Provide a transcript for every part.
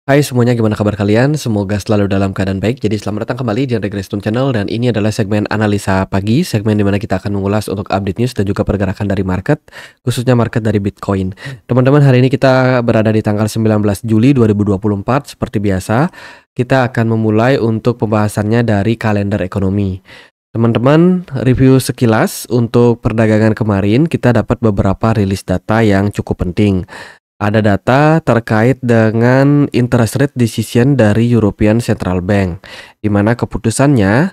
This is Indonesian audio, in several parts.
Hai semuanya, gimana kabar kalian? Semoga selalu dalam keadaan baik. Jadi selamat datang kembali di Andre Grace Channel dan ini adalah segmen analisa pagi, segmen dimana kita akan mengulas untuk update news dan juga pergerakan dari market, khususnya market dari Bitcoin. Teman-teman, hari ini kita berada di tanggal 19 Juli 2024. Seperti biasa, kita akan memulai untuk pembahasannya dari kalender ekonomi. Teman-teman, review sekilas untuk perdagangan kemarin, kita dapat beberapa rilis data yang cukup penting. Ada data terkait dengan interest rate decision dari European Central Bank, di mana keputusannya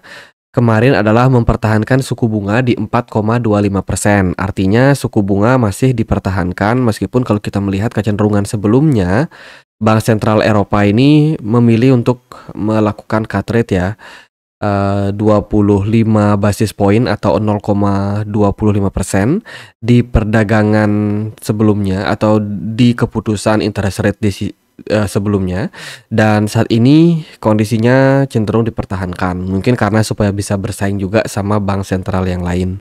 kemarin adalah mempertahankan suku bunga di 4,25%. Artinya suku bunga masih dipertahankan meskipun kalau kita melihat kecenderungan sebelumnya, Bank Sentral Eropa ini memilih untuk melakukan cut rate ya. 25 basis point atau 0,25% di perdagangan sebelumnya atau di keputusan interest rate sebelumnya, dan saat ini kondisinya cenderung dipertahankan, mungkin karena supaya bisa bersaing juga sama bank sentral yang lain.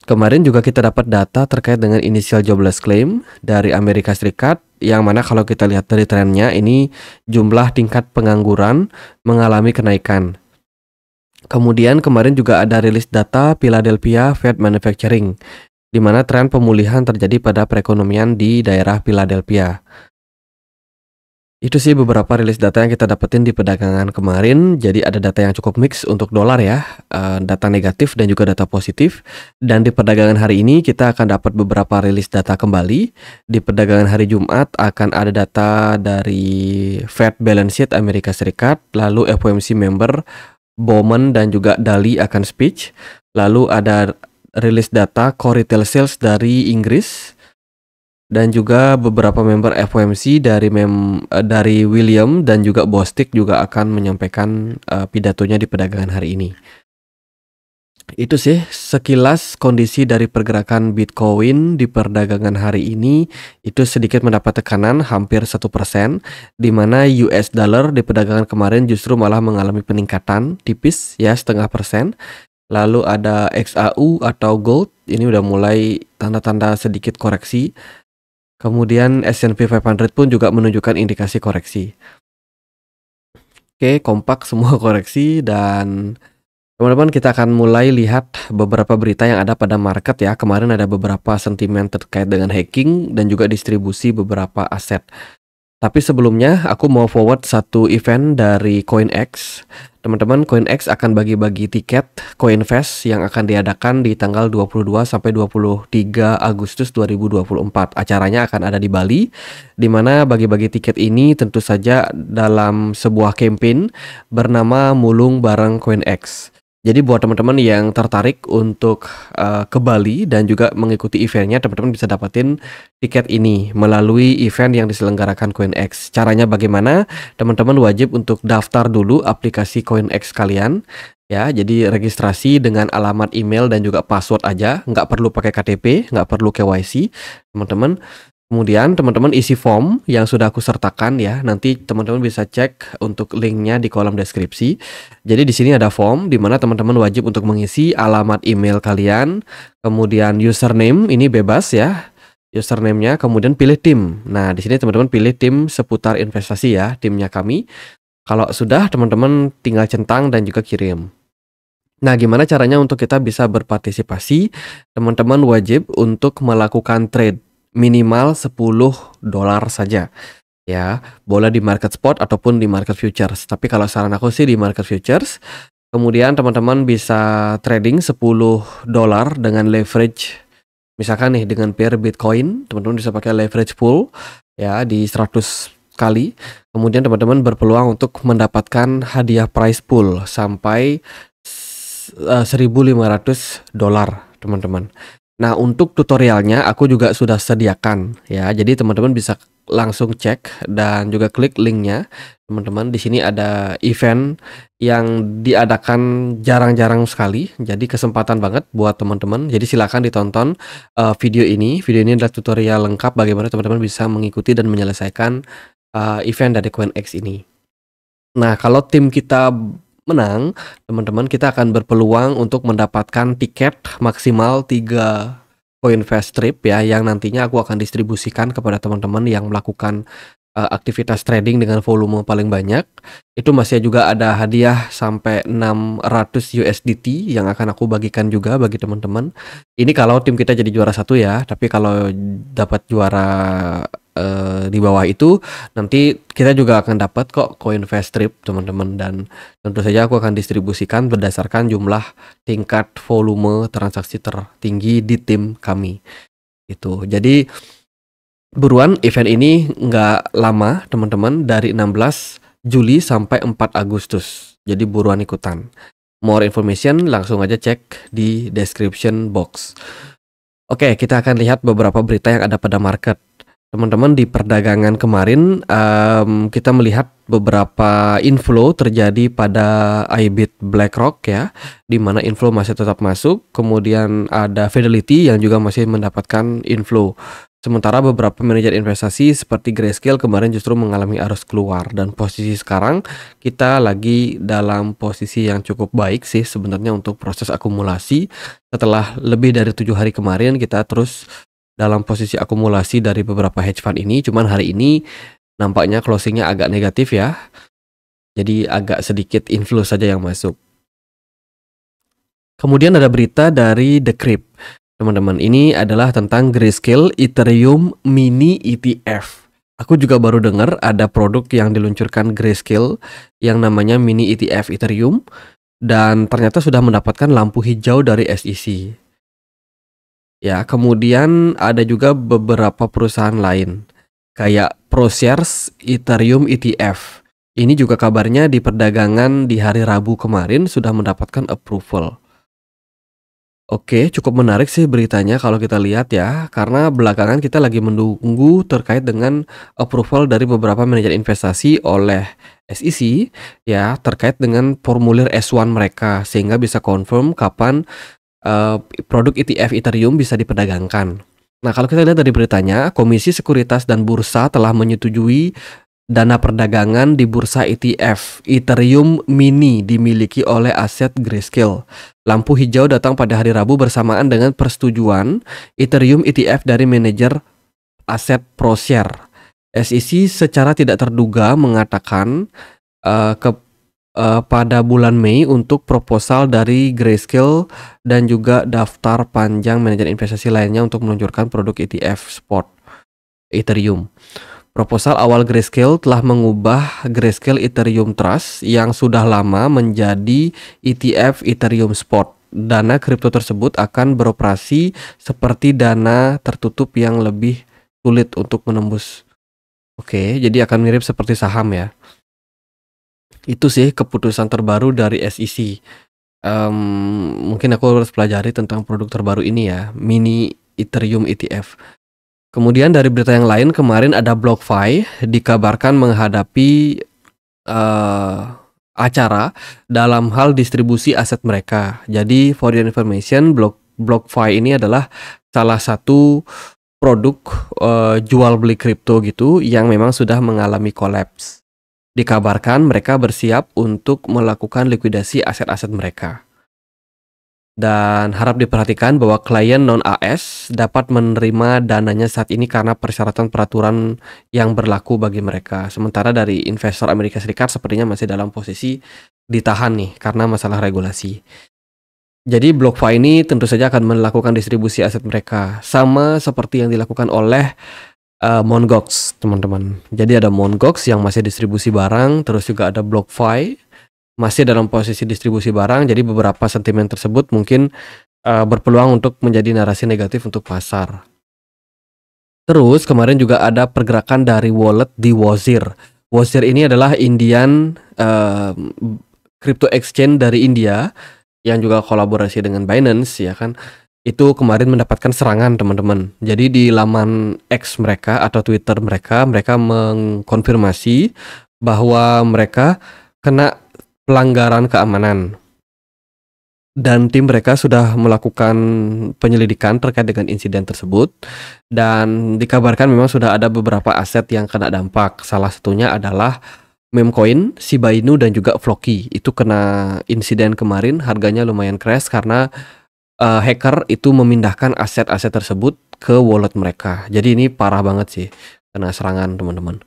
Kemarin juga kita dapat data terkait dengan initial jobless claim dari Amerika Serikat, yang mana kalau kita lihat dari trennya ini jumlah tingkat pengangguran mengalami kenaikan. Kemudian kemarin juga ada rilis data Philadelphia Fed Manufacturing, di mana tren pemulihan terjadi pada perekonomian di daerah Philadelphia. Itu sih beberapa rilis data yang kita dapetin di perdagangan kemarin. Jadi ada data yang cukup mix untuk dolar ya, data negatif dan juga data positif. Dan di perdagangan hari ini kita akan dapat beberapa rilis data kembali. Di perdagangan hari Jumat akan ada data dari Fed Balance Sheet Amerika Serikat, lalu FOMC member Bowman dan juga Daly akan speech. Lalu ada rilis data core retail sales dari Inggris. Dan juga beberapa member FOMC dari William dan juga Bostic juga akan menyampaikan pidatonya di perdagangan hari ini. Itu sih sekilas kondisi dari pergerakan Bitcoin di perdagangan hari ini. Itu sedikit mendapat tekanan hampir 1%, di mana US dollar di perdagangan kemarin justru malah mengalami peningkatan tipis ya, 0,5%. Lalu ada XAU atau gold, ini udah mulai tanda-tanda sedikit koreksi. Kemudian S&P 500 pun juga menunjukkan indikasi koreksi. Oke, kompak semua koreksi, dan teman-teman kita akan mulai lihat beberapa berita yang ada pada market ya. Kemarin ada beberapa sentimen terkait dengan hacking dan juga distribusi beberapa aset. Tapi sebelumnya aku mau forward satu event dari CoinEx. Teman-teman, CoinEx akan bagi-bagi tiket CoinFest yang akan diadakan di tanggal 22 sampai 23 Agustus 2024. Acaranya akan ada di Bali, di mana bagi-bagi tiket ini tentu saja dalam sebuah campaign bernama Mulung Bareng CoinEx. Jadi buat teman-teman yang tertarik untuk ke Bali dan juga mengikuti eventnya, teman-teman bisa dapetin tiket ini melalui event yang diselenggarakan CoinEx. Caranya bagaimana? Teman-teman wajib untuk daftar dulu aplikasi CoinEx kalian ya. Jadi registrasi dengan alamat email dan juga password aja, nggak perlu pakai KTP, nggak perlu KYC, teman-teman. Kemudian teman-teman isi form yang sudah aku sertakan ya. Nanti teman-teman bisa cek untuk linknya di kolom deskripsi. Jadi di sini ada form di mana teman-teman wajib untuk mengisi alamat email kalian, kemudian username ini bebas ya, username-nya, kemudian pilih tim. Nah di sini teman-teman pilih tim seputar investasi ya, timnya kami. Kalau sudah, teman-teman tinggal centang dan juga kirim. Nah, gimana caranya untuk kita bisa berpartisipasi? Teman-teman wajib untuk melakukan trade minimal $10 saja ya, boleh di market spot ataupun di market futures. Tapi kalau saran aku sih di market futures. Kemudian teman-teman bisa trading $10 dengan leverage, misalkan nih dengan pair Bitcoin, teman-teman bisa pakai leverage pool ya di 100 kali. Kemudian teman-teman berpeluang untuk mendapatkan hadiah prize pool sampai $1.500, teman-teman. Nah, untuk tutorialnya aku juga sudah sediakan ya. Jadi teman-teman bisa langsung cek dan juga klik linknya. Teman-teman, di sini ada event yang diadakan jarang-jarang sekali. Jadi kesempatan banget buat teman-teman. Jadi silakan ditonton video ini. Video ini adalah tutorial lengkap bagaimana teman-teman bisa mengikuti dan menyelesaikan event dari CoinEx ini. Nah, kalau tim kita menang, teman-teman, kita akan berpeluang untuk mendapatkan tiket maksimal 3 CoinFest trip ya, yang nantinya aku akan distribusikan kepada teman-teman yang melakukan aktivitas trading dengan volume paling banyak. Itu masih juga ada hadiah sampai 600 USDT yang akan aku bagikan juga bagi teman-teman. Ini kalau tim kita jadi juara 1 ya, tapi kalau dapat juara di bawah itu nanti kita juga akan dapat kok koin fast trip teman-teman, dan tentu saja aku akan distribusikan berdasarkan jumlah tingkat volume transaksi tertinggi di tim kami. Itu. Jadi buruan, event ini nggak lama teman-teman, dari 16 Juli sampai 4 Agustus. Jadi buruan ikutan. More information langsung aja cek di description box. Oke, kita akan lihat beberapa berita yang ada pada market. Teman-teman, di perdagangan kemarin kita melihat beberapa inflow terjadi pada IBIT BlackRock ya, di mana inflow masih tetap masuk. Kemudian ada Fidelity yang juga masih mendapatkan inflow. Sementara beberapa manajer investasi seperti Grayscale kemarin justru mengalami arus keluar, dan posisi sekarang kita lagi dalam posisi yang cukup baik sih sebenarnya untuk proses akumulasi. Setelah lebih dari 7 hari kemarin kita terus dalam posisi akumulasi dari beberapa hedge fund ini, cuman hari ini nampaknya closingnya agak negatif ya. Jadi agak sedikit inflow saja yang masuk. Kemudian ada berita dari Decrypt. Teman-teman, ini adalah tentang Grayscale Ethereum Mini ETF. Aku juga baru dengar ada produk yang diluncurkan Grayscale yang namanya Mini ETF Ethereum, dan ternyata sudah mendapatkan lampu hijau dari SEC. Ya, kemudian ada juga beberapa perusahaan lain kayak ProShares Ethereum ETF. Ini juga kabarnya di perdagangan di hari Rabu kemarin sudah mendapatkan approval. Oke, cukup menarik sih beritanya kalau kita lihat ya, karena belakangan kita lagi menunggu terkait dengan approval dari beberapa manajer investasi oleh SEC ya, terkait dengan formulir S1 mereka, sehingga bisa confirm kapan produk ETF Ethereum bisa diperdagangkan. Nah, kalau kita lihat dari beritanya, Komisi Sekuritas dan Bursa telah menyetujui dana perdagangan di bursa ETF Ethereum Mini dimiliki oleh aset Grayscale. Lampu hijau datang pada hari Rabu bersamaan dengan persetujuan Ethereum ETF dari manajer aset ProShare. SEC secara tidak terduga mengatakan pada bulan Mei untuk proposal dari Grayscale dan juga daftar panjang manajer investasi lainnya untuk meluncurkan produk ETF spot Ethereum. Proposal awal Grayscale telah mengubah Grayscale Ethereum Trust yang sudah lama menjadi ETF Ethereum Spot. Dana kripto tersebut akan beroperasi seperti dana tertutup yang lebih sulit untuk menembus. Oke, jadi akan mirip seperti saham ya. Itu sih keputusan terbaru dari SEC. Mungkin aku harus pelajari tentang produk terbaru ini ya, Mini Ethereum ETF. Kemudian dari berita yang lain, kemarin ada BlockFi dikabarkan menghadapi acara dalam hal distribusi aset mereka. Jadi for your information, BlockFi ini adalah salah satu produk jual beli kripto gitu yang memang sudah mengalami collapse. Dikabarkan mereka bersiap untuk melakukan likuidasi aset-aset mereka. Dan harap diperhatikan bahwa klien non-AS dapat menerima dananya saat ini karena persyaratan peraturan yang berlaku bagi mereka. Sementara dari investor Amerika Serikat sepertinya masih dalam posisi ditahan nih karena masalah regulasi. Jadi BlockFi ini tentu saja akan melakukan distribusi aset mereka sama seperti yang dilakukan oleh Mt. Gox, teman-teman. Jadi ada Mt. Gox yang masih distribusi barang, terus juga ada BlockFi masih dalam posisi distribusi barang. Jadi beberapa sentimen tersebut mungkin berpeluang untuk menjadi narasi negatif untuk pasar. Terus kemarin juga ada pergerakan dari wallet di Wozir. Wozir ini adalah Indian crypto exchange dari India yang juga kolaborasi dengan Binance ya kan. Itu kemarin mendapatkan serangan teman-teman. Jadi di laman X mereka atau Twitter mereka mengkonfirmasi bahwa mereka kena pelanggaran keamanan, dan tim mereka sudah melakukan penyelidikan terkait dengan insiden tersebut, dan dikabarkan memang sudah ada beberapa aset yang kena dampak. Salah satunya adalah Memecoin, Shiba Inu, dan juga Floki. Itu kena insiden kemarin, harganya lumayan crash karena hacker itu memindahkan aset-aset tersebut ke wallet mereka. Jadi ini parah banget sih, kena serangan teman-teman.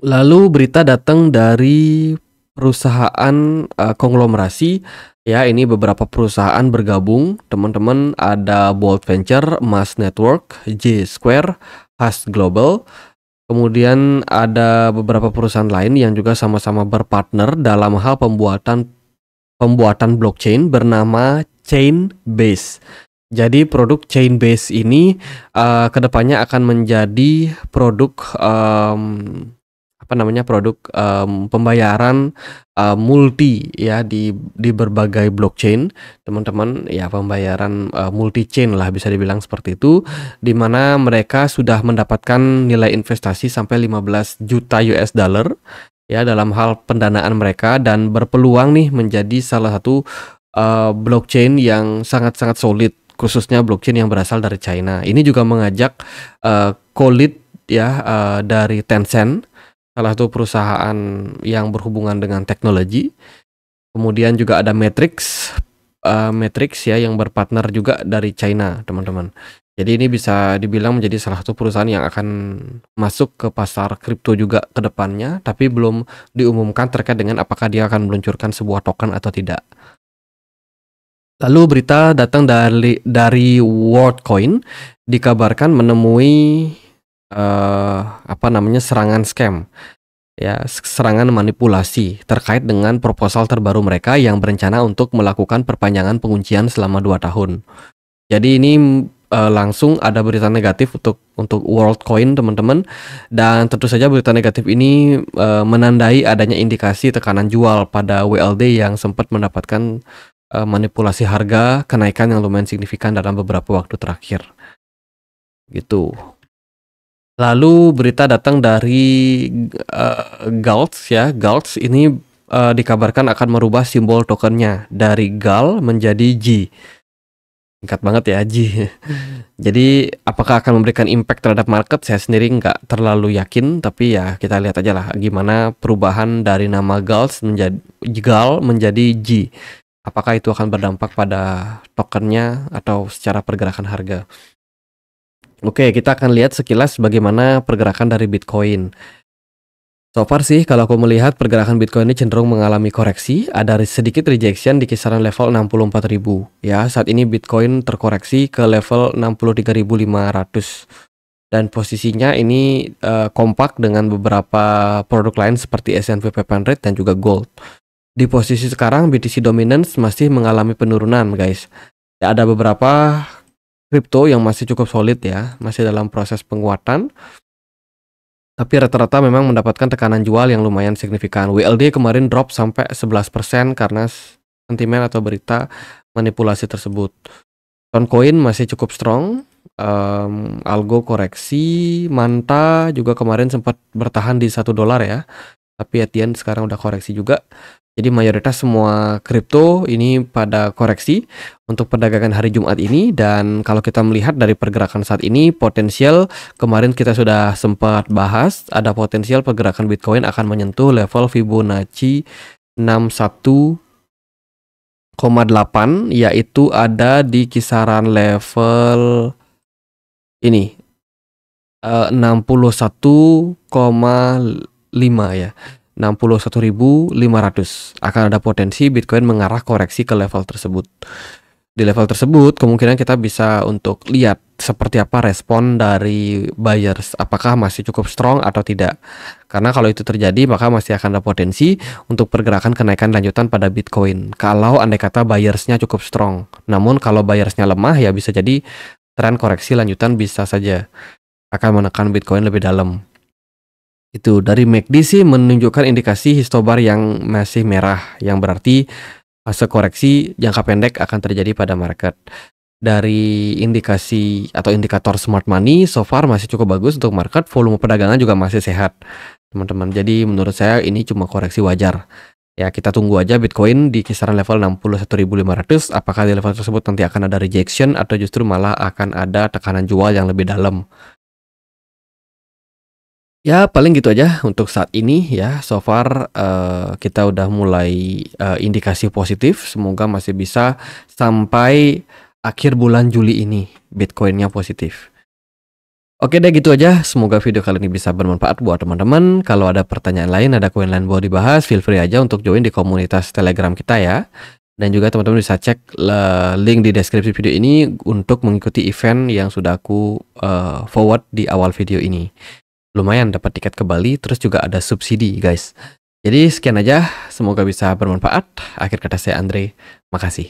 Lalu berita datang dari perusahaan, konglomerasi, ya ini beberapa perusahaan bergabung, teman-teman, ada Bold Venture, Mas Network, J Square, Has Global, kemudian ada beberapa perusahaan lain yang juga sama-sama berpartner dalam hal pembuatan pembuatan blockchain bernama Chainbase. Jadi produk Chainbase ini, ke depannya akan menjadi produk, apa namanya, produk, pembayaran, multi ya di berbagai blockchain, teman-teman, ya pembayaran, multi chain lah bisa dibilang seperti itu, di mana mereka sudah mendapatkan nilai investasi sampai 15 juta US dollar ya dalam hal pendanaan mereka dan berpeluang nih menjadi salah satu, blockchain yang sangat-sangat solid, khususnya blockchain yang berasal dari China. Ini juga mengajak, co-lead ya, dari Tencent, salah satu perusahaan yang berhubungan dengan teknologi. Kemudian juga ada Matrix ya yang berpartner juga dari China, teman-teman. Jadi ini bisa dibilang menjadi salah satu perusahaan yang akan masuk ke pasar kripto juga ke depannya, tapi belum diumumkan terkait dengan apakah dia akan meluncurkan sebuah token atau tidak. Lalu berita datang dari WorldCoin, dikabarkan menemui, apa namanya, serangan scam. Ya, serangan manipulasi terkait dengan proposal terbaru mereka yang berencana untuk melakukan perpanjangan penguncian selama 2 tahun. Jadi ini, langsung ada berita negatif untuk WorldCoin, teman-teman, dan tentu saja berita negatif ini, menandai adanya indikasi tekanan jual pada WLD yang sempat mendapatkan, manipulasi harga kenaikan yang lumayan signifikan dalam beberapa waktu terakhir, gitu. Lalu berita datang dari, Galts ya. Galts ini, dikabarkan akan merubah simbol tokennya dari GAL menjadi G. Singkat banget ya, G. Jadi apakah akan memberikan impact terhadap market? Saya sendiri nggak terlalu yakin, tapi ya kita lihat aja lah gimana perubahan dari nama GAL menjadi G. Apakah itu akan berdampak pada tokennya atau secara pergerakan harga? Oke, kita akan lihat sekilas bagaimana pergerakan dari Bitcoin. So far sih, kalau aku melihat pergerakan Bitcoin ini cenderung mengalami koreksi, ada sedikit rejection di kisaran level 64.000. Ya, saat ini Bitcoin terkoreksi ke level 63.500. Dan posisinya ini, kompak dengan beberapa produk lain seperti S&P 500 dan juga gold. Di posisi sekarang BTC Dominance masih mengalami penurunan, guys. Ya, ada beberapa kripto yang masih cukup solid ya, masih dalam proses penguatan. Tapi rata-rata memang mendapatkan tekanan jual yang lumayan signifikan. WLD kemarin drop sampai 11% karena sentimen atau berita manipulasi tersebut. Toncoin masih cukup strong. Algo koreksi, Manta juga kemarin sempat bertahan di $1 ya. Tapi at the end sekarang udah koreksi juga. Jadi mayoritas semua kripto ini pada koreksi untuk perdagangan hari Jumat ini, dan kalau kita melihat dari pergerakan saat ini, potensial kemarin kita sudah sempat bahas, ada potensial pergerakan Bitcoin akan menyentuh level Fibonacci 61,8, yaitu ada di kisaran level ini, 61,5 ya. 61.500 akan ada potensi Bitcoin mengarah koreksi ke level tersebut. Di level tersebut kemungkinan kita bisa untuk lihat seperti apa respon dari buyers, apakah masih cukup strong atau tidak. Karena kalau itu terjadi maka masih akan ada potensi untuk pergerakan kenaikan lanjutan pada Bitcoin kalau andai kata buyersnya cukup strong. Namun kalau buyersnya lemah ya bisa jadi tren koreksi lanjutan bisa saja akan menekan Bitcoin lebih dalam. Itu dari MACD sih menunjukkan indikasi histobar yang masih merah, yang berarti fase koreksi jangka pendek akan terjadi pada market. Dari indikasi atau indikator smart money so far masih cukup bagus untuk market, volume perdagangan juga masih sehat, teman-teman. Jadi menurut saya ini cuma koreksi wajar. Ya, kita tunggu aja Bitcoin di kisaran level 61.500, apakah di level tersebut nanti akan ada rejection atau justru malah akan ada tekanan jual yang lebih dalam. Ya paling gitu aja untuk saat ini ya. So far, kita udah mulai, indikasi positif, semoga masih bisa sampai akhir bulan Juli ini Bitcoin-nya positif. Oke deh gitu aja, semoga video kali ini bisa bermanfaat buat teman-teman. Kalau ada pertanyaan lain, ada koin lain mau dibahas, feel free aja untuk join di komunitas Telegram kita ya. Dan juga teman-teman bisa cek link di deskripsi video ini untuk mengikuti event yang sudah aku forward di awal video ini. Lumayan dapat tiket ke Bali, terus juga ada subsidi guys. Jadi sekian aja, semoga bisa bermanfaat. Akhir kata saya Andre, makasih.